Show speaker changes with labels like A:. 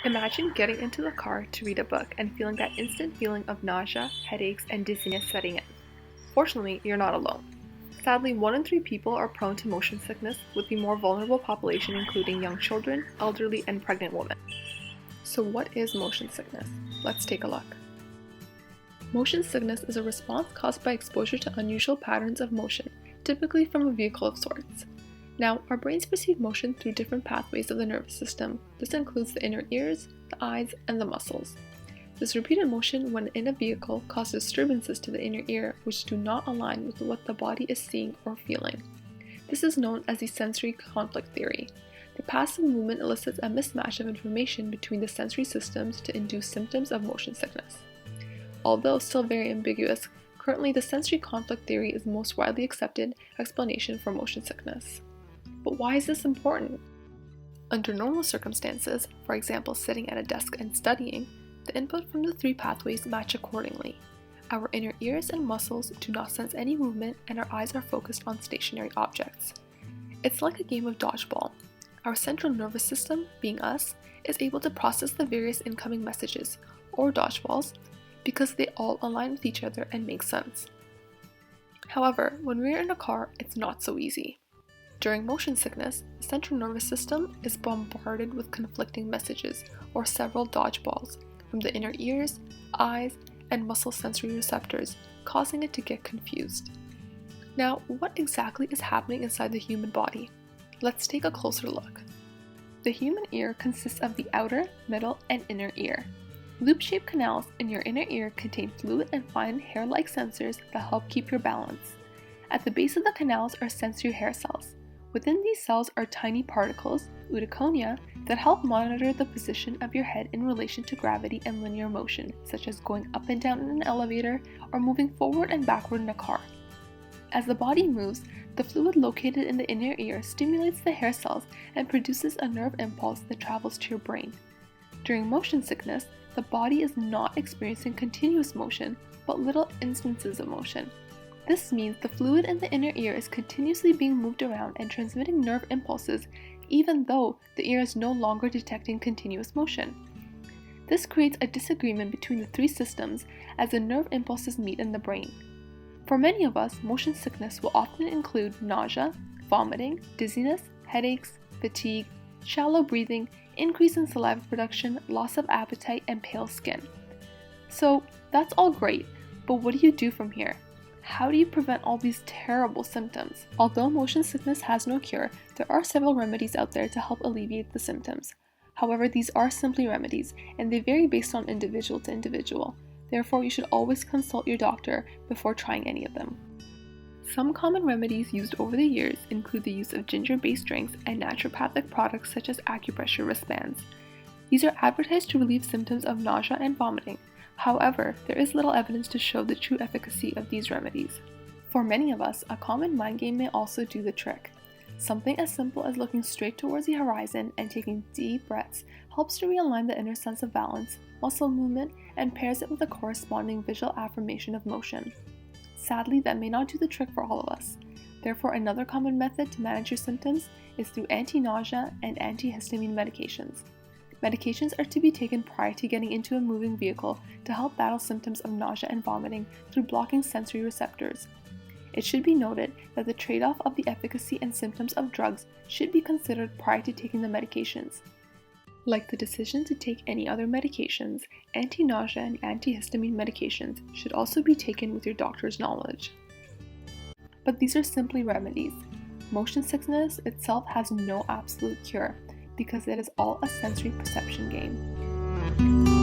A: Imagine getting into the car to read a book and feeling that instant feeling of nausea, headaches, and dizziness setting in. Fortunately, you're not alone. Sadly, 1 in 3 people are prone to motion sickness, with the more vulnerable population including young children, elderly, and pregnant women. So what is motion sickness? Let's take a look. Motion sickness is a response caused by exposure to unusual patterns of motion, typically from a vehicle of sorts. Now, our brains perceive motion through different pathways of the nervous system. This includes the inner ears, the eyes, and the muscles. This repeated motion when in a vehicle causes disturbances to the inner ear which do not align with what the body is seeing or feeling. This is known as the sensory conflict theory. The passive movement elicits a mismatch of information between the sensory systems to induce symptoms of motion sickness. Although still very ambiguous, currently the sensory conflict theory is the most widely accepted explanation for motion sickness. But why is this important? Under normal circumstances, for example sitting at a desk and studying, the input from the 3 pathways match accordingly. Our inner ears and muscles do not sense any movement and our eyes are focused on stationary objects. It's like a game of dodgeball. Our central nervous system, being us, is able to process the various incoming messages, or dodgeballs, because they all align with each other and make sense. However, when we're in a car, it's not so easy. During motion sickness, the central nervous system is bombarded with conflicting messages, or several dodgeballs, from the inner ears, eyes, and muscle sensory receptors, causing it to get confused. Now, what exactly is happening inside the human body? Let's take a closer look. The human ear consists of the outer, middle, and inner ear. Loop-shaped canals in your inner ear contain fluid and fine hair-like sensors that help keep your balance. At the base of the canals are sensory hair cells. Within these cells are tiny particles, eudaconia, that help monitor the position of your head in relation to gravity and linear motion, such as going up and down in an elevator or moving forward and backward in a car. As the body moves, the fluid located in the inner ear stimulates the hair cells and produces a nerve impulse that travels to your brain. During motion sickness, the body is not experiencing continuous motion, but little instances of motion. This means the fluid in the inner ear is continuously being moved around and transmitting nerve impulses, even though the ear is no longer detecting continuous motion. This creates a disagreement between the 3 systems as the nerve impulses meet in the brain. For many of us, motion sickness will often include nausea, vomiting, dizziness, headaches, fatigue, shallow breathing, increase in saliva production, loss of appetite, and pale skin. So that's all great, but what do you do from here? How do you prevent all these terrible symptoms? Although motion sickness has no cure, there are several remedies out there to help alleviate the symptoms. However, these are simply remedies, and they vary based on individual to individual. Therefore, you should always consult your doctor before trying any of them. Some common remedies used over the years include the use of ginger-based drinks and naturopathic products such as acupressure wristbands. These are advertised to relieve symptoms of nausea and vomiting. However, there is little evidence to show the true efficacy of these remedies. For many of us, a common mind game may also do the trick. Something as simple as looking straight towards the horizon and taking deep breaths helps to realign the inner sense of balance, muscle movement, and pairs it with a corresponding visual affirmation of motion. Sadly, that may not do the trick for all of us. Therefore, another common method to manage your symptoms is through anti-nausea and antihistamine medications. Medications are to be taken prior to getting into a moving vehicle to help battle symptoms of nausea and vomiting through blocking sensory receptors. It should be noted that the trade-off of the efficacy and symptoms of drugs should be considered prior to taking the medications. Like the decision to take any other medications, anti-nausea and antihistamine medications should also be taken with your doctor's knowledge. But these are simply remedies. Motion sickness itself has no absolute cure, because it is all a sensory perception game.